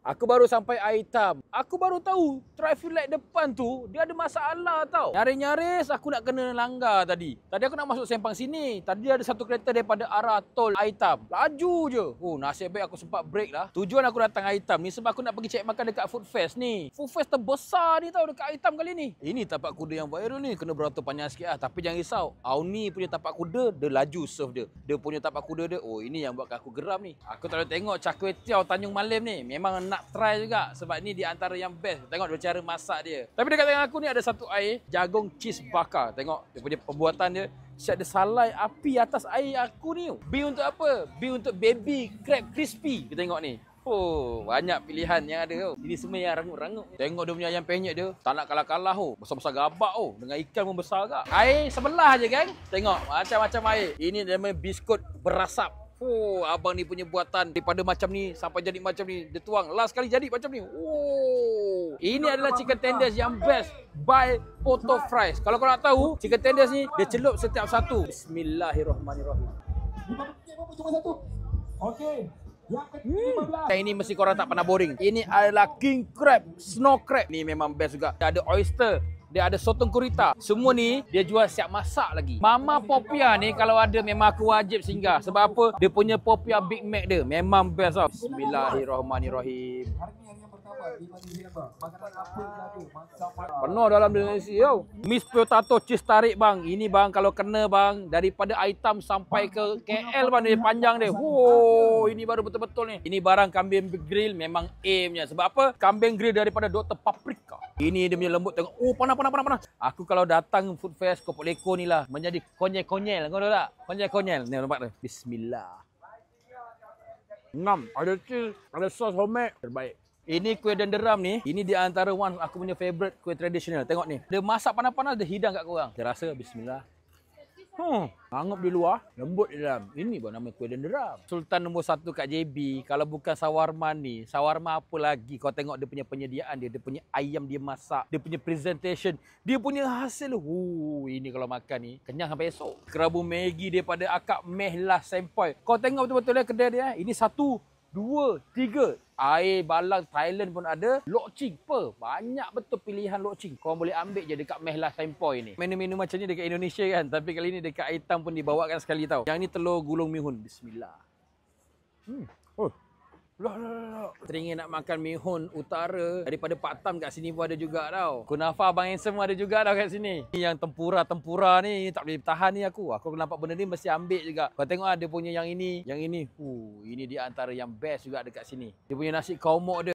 Aku baru sampai air hitam. Aku baru tahu traffic light depan tu dia ada masalah tau. Nyaris-nyaris aku nak kena langgar tadi. Tadi aku nak masuk sempang sini. Tadi ada satu kereta daripada arah tol air hitam. Laju je. Oh, nasib baik aku sempat break lah. Tujuan aku datang air hitam ni sebab aku nak pergi cek makan dekat Food Fest ni. Food Fest terbesar ni tau dekat air hitam kali ni. Ini tapak kuda yang viral ni. Kena beratur panjang sikit lah. Tapi jangan risau. Auni punya tapak kuda, dia laju surf dia. Dia punya tapak kuda dia, oh ini yang buatkan aku geram ni. Aku tak boleh tengok Char Kway Teow Tanjung Malim ni. Memang nak try juga sebab ni di antara yang best. Tengok dia cara masak dia. Tapi dekat tangan aku ni ada satu air jagung cheese bakar. Tengok dia punya pembuatan dia. Siap ada salai api atas air aku ni. B untuk apa? B untuk baby crab crispy. Kita tengok ni. Oh, banyak pilihan yang ada tu. Ini semua yang rangup-rangup. Tengok dia punya ayam penyet dia. Tak nak kalah-kalah tu. Besar-besar gabak tu. Dengan ikan pun besar agak. Air sebelah je kan. Tengok macam-macam air. Ini namanya biskut berasap. Oh, abang ni punya buatan daripada macam ni sampai jadi macam ni. Dia tuang. Last kali jadi macam ni. Oh, ini adalah chicken tenders yang best by Poto Fries. Kalau kau nak tahu, chicken tenders ni dia celup setiap satu. Bismillahirrahmanirrahim. Cuma satu. Okey. Yang ini mesti korang tak pernah boring. Ini adalah king crab, snow crab. Ni memang best juga. Dia ada oyster. Dia ada sotong gurita. Semua ni dia jual siap masak lagi. Mama Popia ni kalau ada memang aku wajib singgah. Sebab apa? Dia punya Popia Big Mac dia memang best tau. Bismillahirrahmanirrahim. Penuh dalam Indonesia tau. Miss Potato cheese tarik bang. Ini bang kalau kena bang daripada Aitam sampai ke KL bang dia panjang dia. Wow, ini baru betul-betul ni. Ini barang kambing grill memang aimnya. Sebab apa? Kambing grill daripada Dr. Paprika. Ini dia punya lembut tengok. Oh, panas. Aku kalau datang Food Fest Kopok Leko ni lah menjadi konyel-konyel. Kau tahu tak? Konyel-konyel. Ni nampak tu. Bismillah. Ngam. Ada cheese, ada sos homemade. Terbaik. Ini kuih denderam ni, ini di antara one aku punya favorite kuih tradisional. Tengok ni. Dia masak panas-panas, dia hidang kat korang. Saya rasa bismillah. Hangat di luar, lembut di dalam. Ini baru nama kuih denderam. Sultan nombor 1 kat JB, kalau bukan sawarma ni, sawarma apa lagi? Kau tengok dia punya penyediaan dia punya ayam dia masak, dia punya presentation, dia punya hasil. Ini kalau makan ni, kenyang sampai esok. Kerabu Maggi daripada akak Mehlah Sempoi. Kau tengok betul-betul kedai dia. Ini 1, 2, 3. Air balang Thailand pun ada. Lok Ching apa? Banyak betul pilihan Lok Ching. Kau boleh ambil je dekat Mehlah Sempoi ni. Menu-menu macam ni dekat Indonesia kan. Tapi kali ni dekat Aitam pun dibawakan sekali tau. Yang ni telur gulung mihun. Bismillah. Oh. Teringin nak makan mihun utara daripada Pak Tam kat sini pun ada juga tau. Kunafa Abang Handsome ada juga tau kat sini. Yang tempura ni tak boleh tahan ni aku. Aku nampak benda ni mesti ambil juga. Kau tengok ada punya yang ini. Ini di antara yang best juga dekat sini. Dia punya nasi kaumok dia.